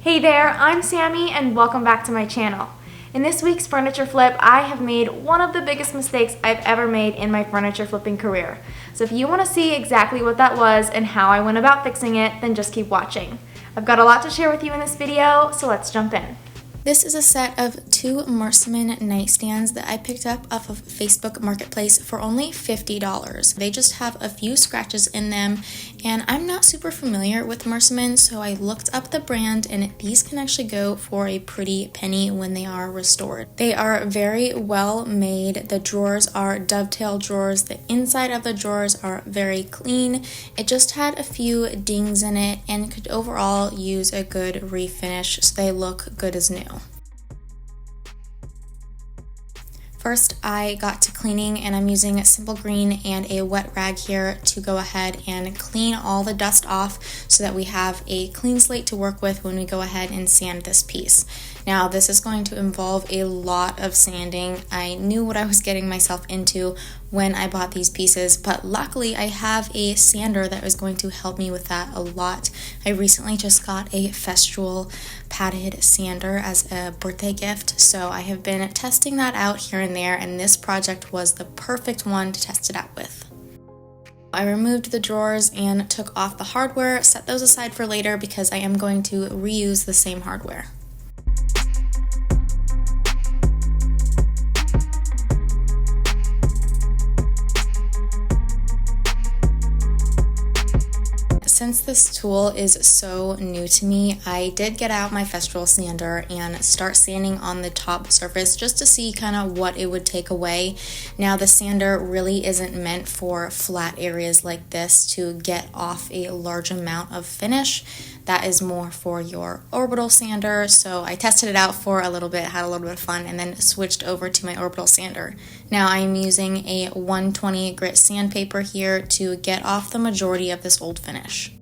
Hey there, I'm Sammy and welcome back to my channel. In this week's furniture flip, I have made one of the biggest mistakes I've ever made in my furniture flipping career. So if you want to see exactly what that was and how I went about fixing it, then just keep watching. I've got a lot to share with you in this video, so let's jump in. This is a set of 2 Marseman nightstands that I picked up off of Facebook Marketplace for only $50. They just have a few scratches in them, and I'm not super familiar with Marseman, so I looked up the brand, and these can actually go for a pretty penny when they are restored. They are very well made. The drawers are dovetail drawers. The inside of the drawers are very clean. It just had a few dings in it and could overall use a good refinish, so they look good as new. First, I got to cleaning, and I'm using a simple green and a wet rag here to go ahead and clean all the dust off so that we have a clean slate to work with when we go ahead and sand this piece. Now, this is going to involve a lot of sanding. I knew what I was getting myself into when I bought these pieces, but luckily I have a sander that is going to help me with that a lot. I recently just got a Festool padded sander as a birthday gift, so I have been testing that out here and there, and this project was the perfect one to test it out with. I removed the drawers and took off the hardware, set those aside for later because I am going to reuse the same hardware. Since this tool is so new to me, I did get out my Festool sander and start sanding on the top surface just to see kind of what it would take away. Now, the sander really isn't meant for flat areas like this to get off a large amount of finish. That is more for your orbital sander, so I tested it out for a little bit, had a little bit of fun, and then switched over to my orbital sander. Now I'm using a 120 grit sandpaper here to get off the majority of this old finish.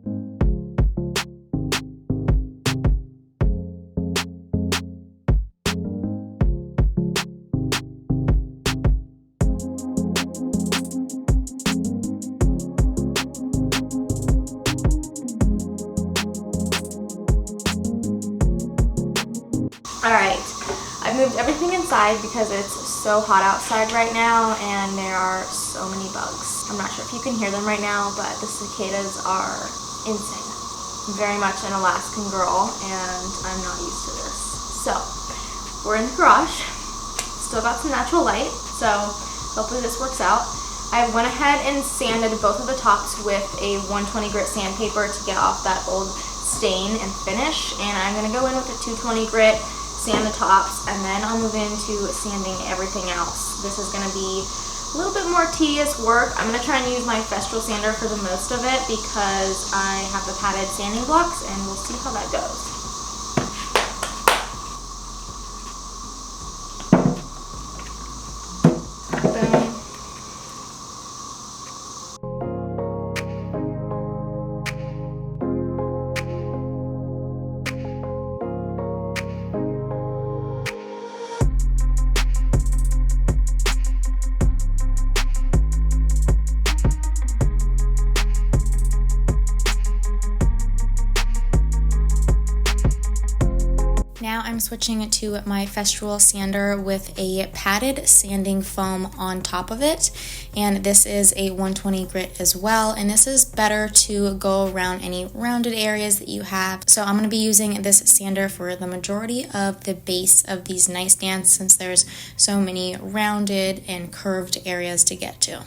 Alright, I've moved everything inside because it's so hot outside right now and there are so many bugs. I'm not sure if you can hear them right now, but the cicadas are insane. I'm very much an Alaskan girl and I'm not used to this. So, we're in the garage. Still got some natural light, so hopefully this works out. I went ahead and sanded both of the tops with a 120 grit sandpaper to get off that old stain and finish, and I'm going to go in with a 220 grit, sand the tops, and then I'll move into sanding everything else. This is going to be a little bit more tedious work. I'm going to try and use my Festool sander for the most of it because I have the padded sanding blocks, and we'll see how that goes. Boom. Now I'm switching to my Festool sander with a padded sanding foam on top of it, and this is a 120 grit as well, and this is better to go around any rounded areas that you have. So I'm going to be using this sander for the majority of the base of these nightstands since there's so many rounded and curved areas to get to.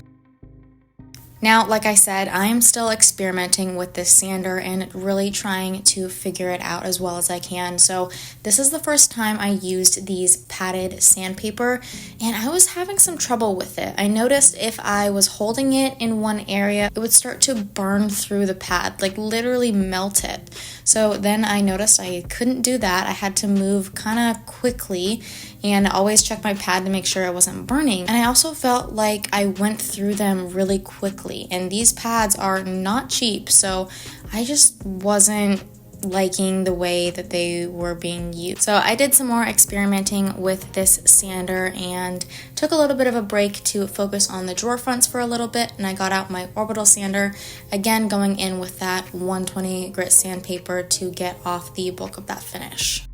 Now, like I said, I'm still experimenting with this sander and really trying to figure it out as well as I can. So this is the first time I used these padded sandpaper, and I was having some trouble with it. I noticed if I was holding it in one area, it would start to burn through the pad, like literally melt it. So then I noticed I couldn't do that. I had to move kind of quickly and always check my pad to make sure it wasn't burning. And I also felt like I went through them really quickly, and these pads are not cheap, so I just wasn't liking the way that they were being used. So I did some more experimenting with this sander and took a little bit of a break to focus on the drawer fronts for a little bit, and I got out my orbital sander, again going in with that 120 grit sandpaper to get off the bulk of that finish.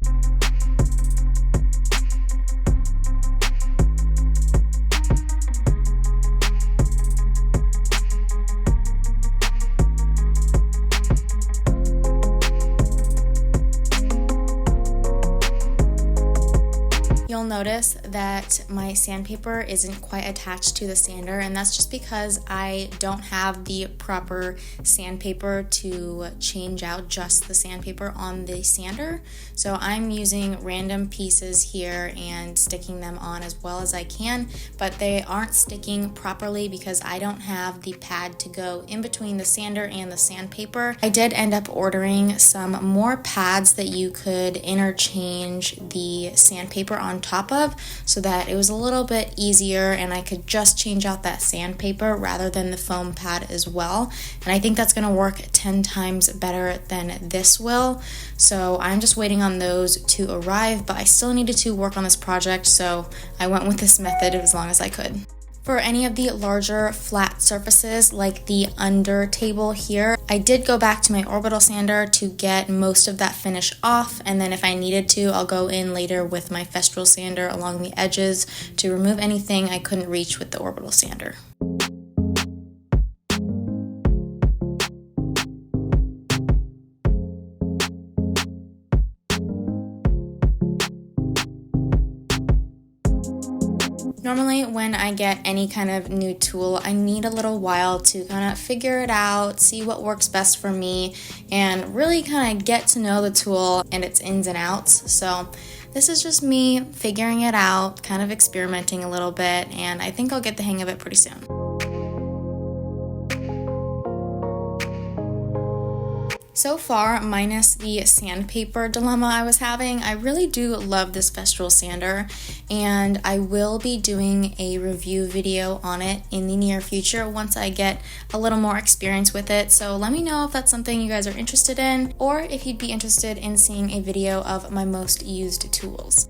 You'll notice that my sandpaper isn't quite attached to the sander, and that's just because I don't have the proper sandpaper to change out just the sandpaper on the sander. So I'm using random pieces here and sticking them on as well as I can, but they aren't sticking properly because I don't have the pad to go in between the sander and the sandpaper. I did end up ordering some more pads that you could interchange the sandpaper on top of, so that it was a little bit easier and I could just change out that sandpaper rather than the foam pad as well. And I think that's going to work 10 times better than this will. So I'm just waiting on those to arrive, but I still needed to work on this project, so I went with this method as long as I could. For any of the larger flat surfaces like the under table here, I did go back to my orbital sander to get most of that finish off, and then if I needed to, I'll go in later with my festool sander along the edges to remove anything I couldn't reach with the orbital sander. Normally when I get any kind of new tool, I need a little while to kind of figure it out, see what works best for me, and really kind of get to know the tool and its ins and outs. So this is just me figuring it out, kind of experimenting a little bit, and I think I'll get the hang of it pretty soon. So far, minus the sandpaper dilemma I was having, I really do love this festool sander, and I will be doing a review video on it in the near future once I get a little more experience with it. So let me know if that's something you guys are interested in, or if you'd be interested in seeing a video of my most used tools.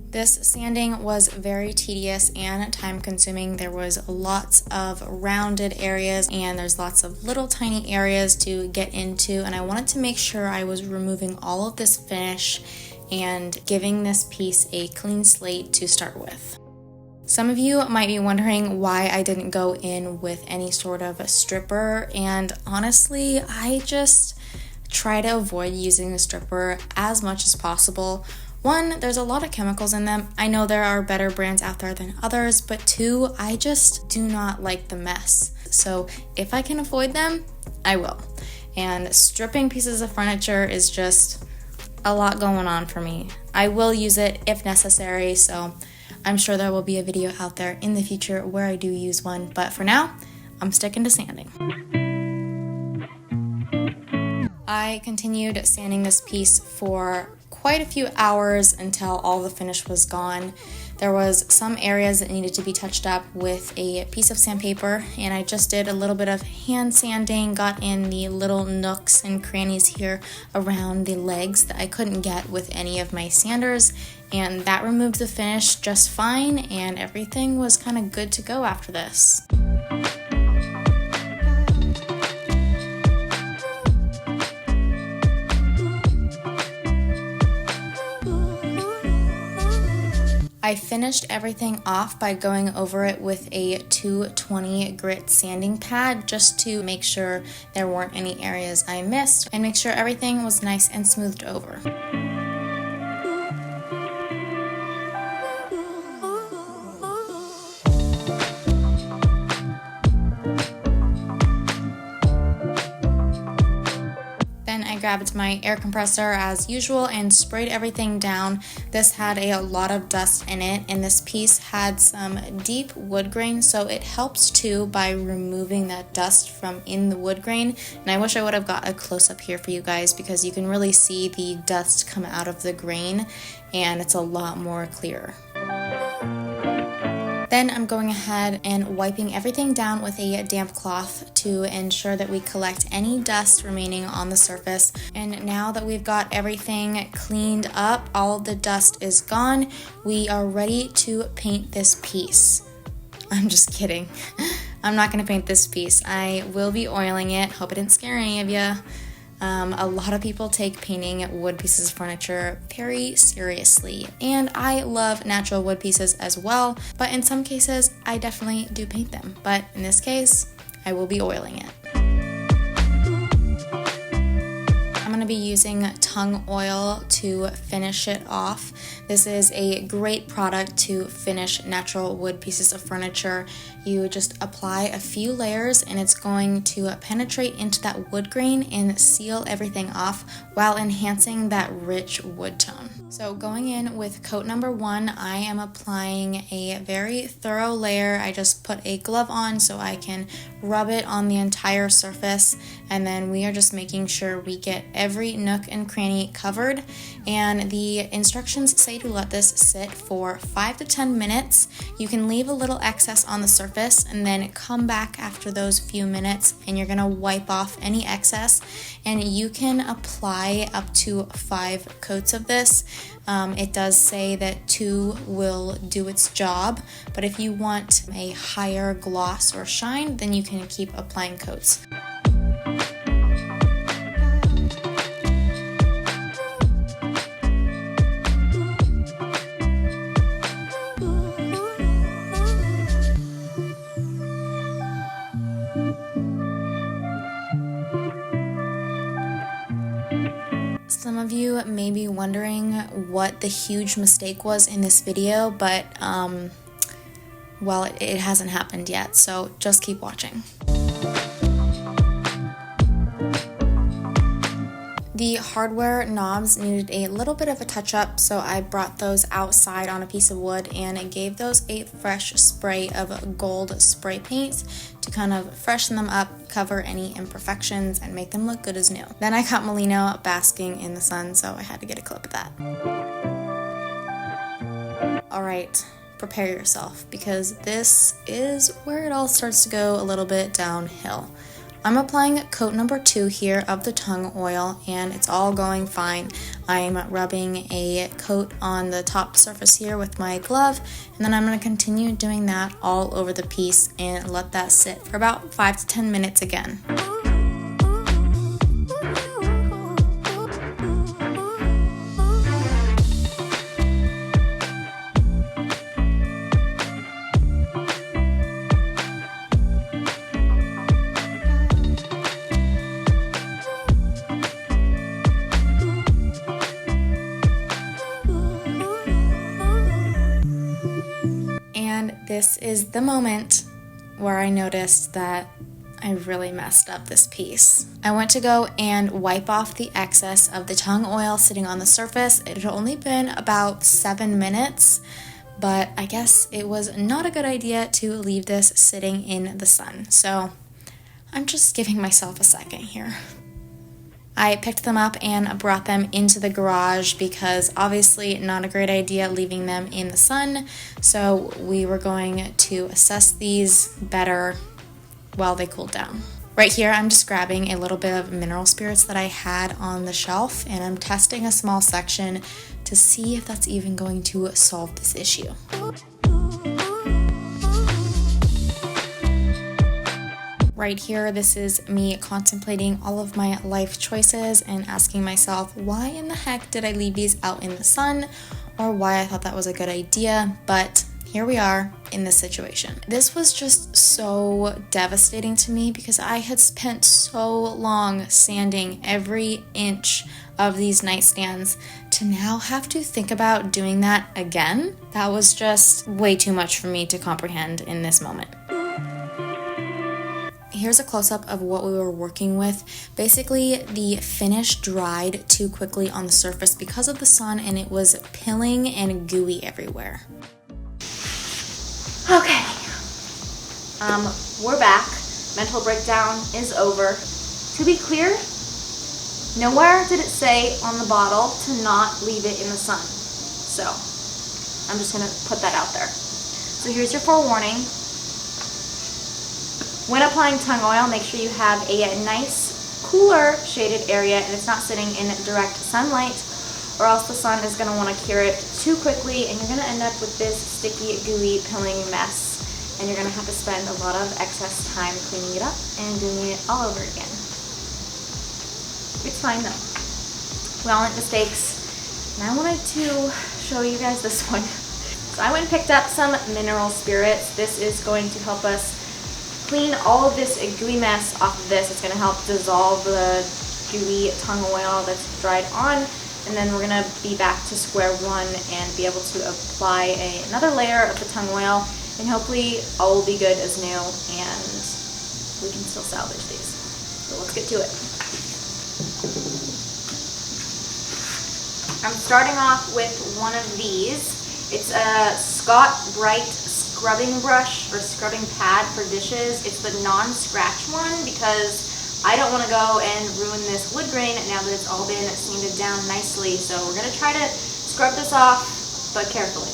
This sanding was very tedious and time consuming. There was lots of rounded areas and there's lots of little tiny areas to get into, and I wanted to make sure I was removing all of this finish and giving this piece a clean slate to start with. Some of you might be wondering why I didn't go in with any sort of a stripper, and honestly, I just try to avoid using a stripper as much as possible. One, there's a lot of chemicals in them. I know there are better brands out there than others, but two, I just do not like the mess. So if I can avoid them, I will. And stripping pieces of furniture is just a lot going on for me. I will use it if necessary, so I'm sure there will be a video out there in the future where I do use one, but for now, I'm sticking to sanding. I continued sanding this piece for quite a few hours until all the finish was gone. There was some areas that needed to be touched up with a piece of sandpaper, and I just did a little bit of hand sanding, got in the little nooks and crannies here around the legs that I couldn't get with any of my sanders, and that removed the finish just fine, and everything was kind of good to go after this. I finished everything off by going over it with a 220 grit sanding pad just to make sure there weren't any areas I missed and make sure everything was nice and smoothed over. I grabbed my air compressor as usual and sprayed everything down. This had a lot of dust in it, and this piece had some deep wood grain, so it helps too by removing that dust from in the wood grain. And I wish I would have got a close-up here for you guys because you can really see the dust come out of the grain and it's a lot more clear. Then I'm going ahead and wiping everything down with a damp cloth to ensure that we collect any dust remaining on the surface. And now that we've got everything cleaned up, all of the dust is gone, we are ready to paint this piece. I'm just kidding. I'm not going to paint this piece. I will be oiling it. Hope it didn't scare any of you. A lot of people take painting wood pieces of furniture very seriously, and I love natural wood pieces as well, but in some cases I definitely do paint them, but in this case I will be oiling it. I'm going to be using tung oil to finish it off. This is a great product to finish natural wood pieces of furniture. You just apply a few layers and it's going to penetrate into that wood grain and seal everything off while enhancing that rich wood tone. So going in with coat number 1, I am applying a very thorough layer. I just put a glove on so I can rub it on the entire surface, and then we are just making sure we get every nook and cranny covered. And the instructions say to let this sit for 5 to 10 minutes. You can leave a little excess on the surface and then come back after those few minutes and you're gonna wipe off any excess, and you can apply up to 5 coats of this. It does say that 2 will do its job, but if you want a higher gloss or shine, then you can keep applying coats. Some of you may be wondering what the huge mistake was in this video, but well, it hasn't happened yet, so just keep watching. The hardware knobs needed a little bit of a touch-up, so I brought those outside on a piece of wood and gave those a fresh spray of gold spray paint to kind of freshen them up, cover any imperfections, and make them look good as new. Then I caught Molino basking in the sun, so I had to get a clip of that. Alright, prepare yourself, because this is where it all starts to go a little bit downhill. I'm applying coat number 2 here of the tung oil, and it's all going fine. I'm rubbing a coat on the top surface here with my glove, and then I'm going to continue doing that all over the piece and let that sit for about 5 to 10 minutes again. This is the moment where I noticed that I really messed up this piece. I went to go and wipe off the excess of the tung oil sitting on the surface. It had only been about 7 minutes, but I guess it was not a good idea to leave this sitting in the sun. So I'm just giving myself a second here. I picked them up and brought them into the garage because obviously not a great idea leaving them in the sun. So we were going to assess these better while they cooled down. Right here, I'm just grabbing a little bit of mineral spirits that I had on the shelf, and I'm testing a small section to see if that's even going to solve this issue. Right here, this is me contemplating all of my life choices and asking myself, why in the heck did I leave these out in the sun, or why I thought that was a good idea, but here we are in this situation. This was just so devastating to me because I had spent so long sanding every inch of these nightstands to now have to think about doing that again. That was just way too much for me to comprehend in this moment. Here's a close-up of what we were working with. Basically, the finish dried too quickly on the surface because of the sun, and it was pilling and gooey everywhere. Okay, we're back. Mental breakdown is over. To be clear, nowhere did it say on the bottle to not leave it in the sun. So I'm just gonna put that out there. So here's your forewarning. When applying tongue oil, make sure you have a nice, cooler shaded area and it's not sitting in direct sunlight, or else the sun is going to want to cure it too quickly and you're going to end up with this sticky, gooey, pilling mess, and you're going to have to spend a lot of excess time cleaning it up and doing it all over again. It's fine though. We all make mistakes, and I wanted to show you guys this one. So I went and picked up some mineral spirits. This is going to help us clean all of this gooey mess off of this. It's going to help dissolve the gooey tongue oil that's dried on, and then we're going to be back to square one and be able to apply another layer of the tongue oil, and hopefully all will be good as new and we can still salvage these. So let's get to it. I'm starting off with one of these. It's a Scott Bright scrubbing brush or scrubbing pad for dishes. It's the non-scratch one because I don't want to go and ruin this wood grain now that it's all been sanded down nicely. So we're going to try to scrub this off, but carefully.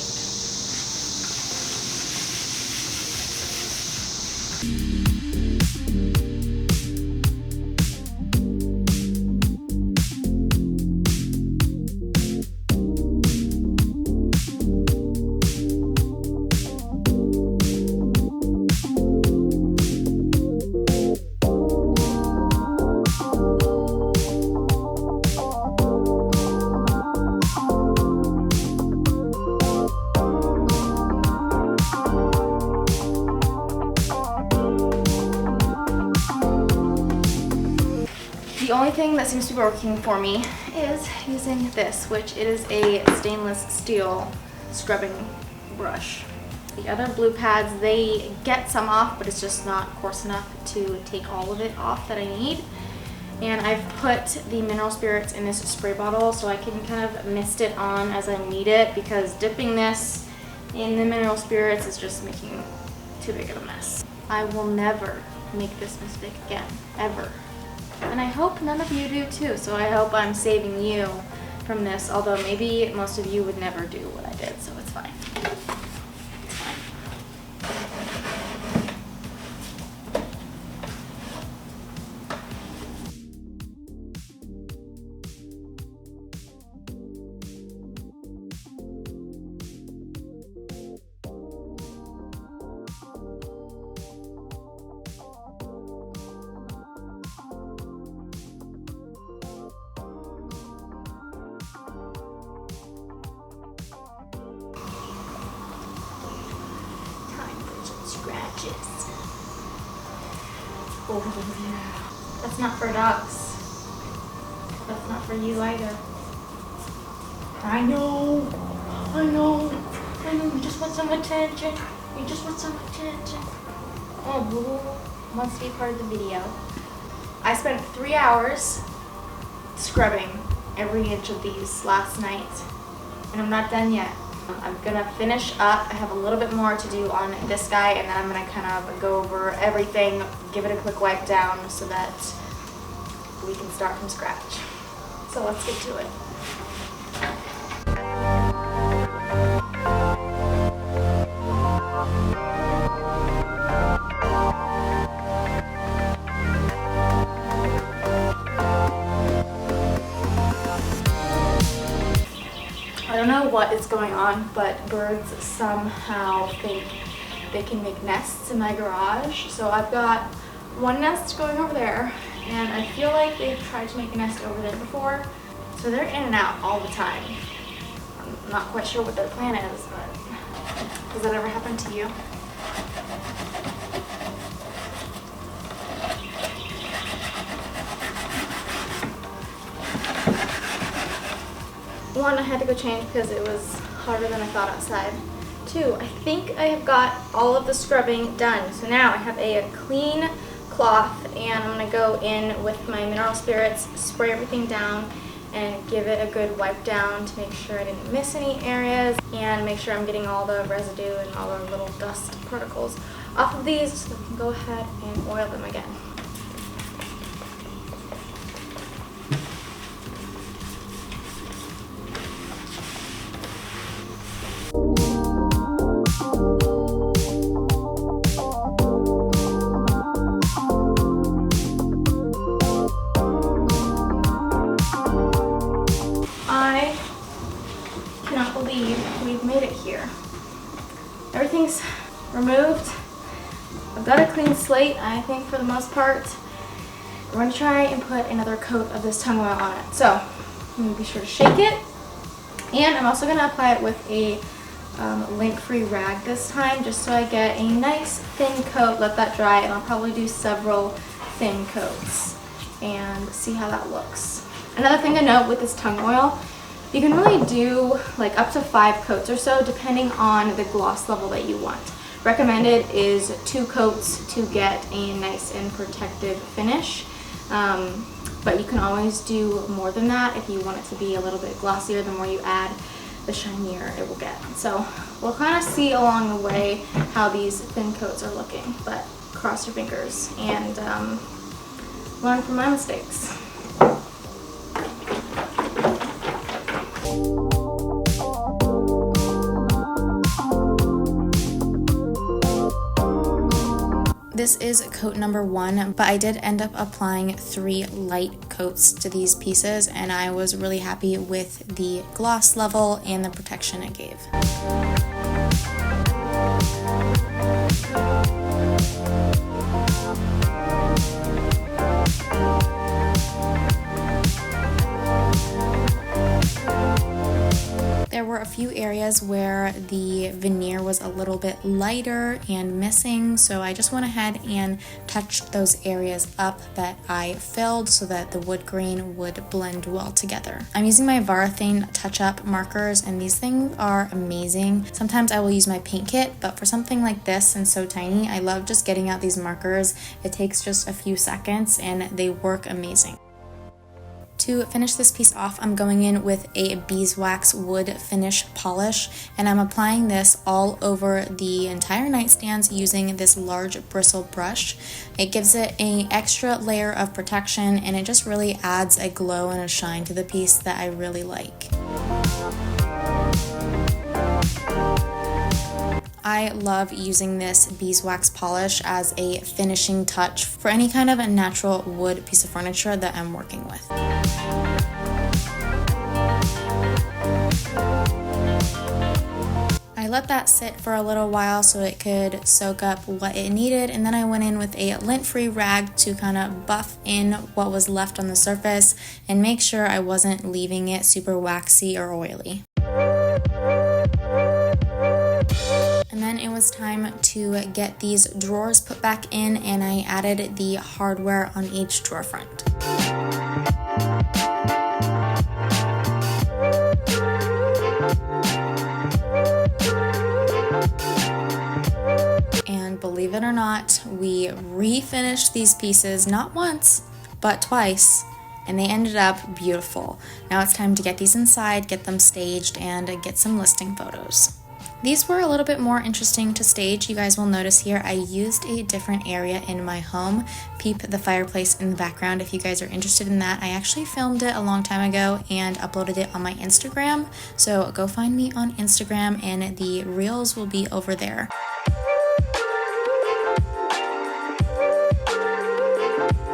The only thing that seems to be working for me is using this, which it is a stainless steel scrubbing brush. The other blue pads, they get some off, but it's just not coarse enough to take all of it off that I need. And I've put the mineral spirits in this spray bottle so I can kind of mist it on as I need it, because dipping this in the mineral spirits is just making too big of a mess. I will never make this mistake again, ever. And I hope none of you do too, so I hope I'm saving you from this, although maybe most of you would never do what I did, so it's fine. It's fine. Scratches. Oh yeah. That's not for dogs. That's not for you either. I know. You just want some attention. You just want some attention. Oh, Boo wants to be part of the video. I spent 3 hours scrubbing every inch of these last night, and I'm not done yet. I'm gonna finish up. I have a little bit more to do on this guy, and then I'm gonna kind of go over everything, give it a quick wipe down so that we can start from scratch. So let's get to it. I don't know what is going on, but birds somehow think they can make nests in my garage. So I've got one nest going over there, and I feel like they've tried to make a nest over there before. So they're in and out all the time. I'm not quite sure what their plan is, but does that ever happen to you? One, I had to go change because it was hotter than I thought outside. Two, I think I have got all of the scrubbing done. So now I have a clean cloth, and I'm going to go in with my mineral spirits, spray everything down, and give it a good wipe down to make sure I didn't miss any areas, and make sure I'm getting all the residue and all the little dust particles off of these so I can go ahead and oil them again. removed. I've got a clean slate, I think, for the most part. We're going to try and put another coat of this tongue oil on it. So I'm going to be sure to shake it. And I'm also going to apply it with a lint-free rag this time, just so I get a nice thin coat, let that dry, and I'll probably do several thin coats and see how that looks. Another thing to note with this tongue oil, you can really do like up to 5 coats or so depending on the gloss level that you want. Recommended is 2 coats to get a nice and protective finish, but you can always do more than that if you want it to be a little bit glossier. The more you add, the shinier it will get. So we'll kind of see along the way how these thin coats are looking, but cross your fingers and learn from my mistakes. This is coat number 1, but I did end up applying 3 light coats to these pieces, and I was really happy with the gloss level and the protection it gave. There were a few areas where the veneer was a little bit lighter and missing, so I just went ahead and touched those areas up that I filled so that the wood grain would blend well together. I'm using my Varathane touch-up markers, and these things are amazing. Sometimes I will use my paint kit, but for something like this and so tiny, I love just getting out these markers. It takes just a few seconds and they work amazing. To finish this piece off, I'm going in with a beeswax wood finish polish, and I'm applying this all over the entire nightstands using this large bristle brush. It gives it an extra layer of protection, and it just really adds a glow and a shine to the piece that I really like. I love using this beeswax polish as a finishing touch for any kind of a natural wood piece of furniture that I'm working with. I let that sit for a little while so it could soak up what it needed, and then I went in with a lint-free rag to kind of buff in what was left on the surface and make sure I wasn't leaving it super waxy or oily. And then it was time to get these drawers put back in, and I added the hardware on each drawer front. And believe it or not, we refinished these pieces not once, but twice, and they ended up beautiful. Now it's time to get these inside, get them staged, and get some listing photos. These were a little bit more interesting to stage. You guys will notice here I used a different area in my home. Peep the fireplace in the background if you guys are interested in that. I actually filmed it a long time ago and uploaded it on my Instagram. So go find me on Instagram and the reels will be over there.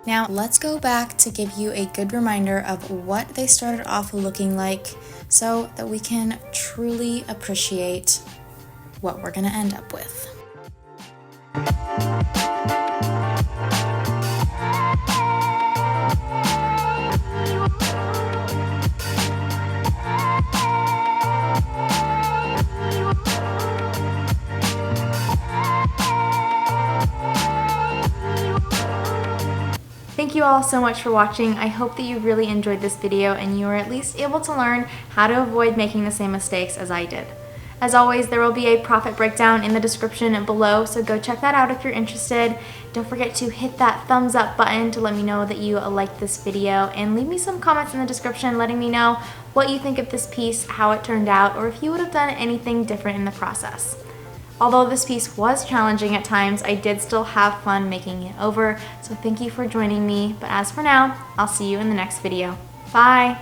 Now let's go back to give you a good reminder of what they started off looking like so that we can truly appreciate what we're going to end up with. Thank you all so much for watching. I hope that you really enjoyed this video and you were at least able to learn how to avoid making the same mistakes as I did. As always, there will be a profit breakdown in the description below, so go check that out if you're interested. Don't forget to hit that thumbs up button to let me know that you liked this video, and leave me some comments in the description letting me know what you think of this piece, how it turned out, or if you would have done anything different in the process. Although this piece was challenging at times, I did still have fun making it over, so thank you for joining me. But as for now, I'll see you in the next video. Bye!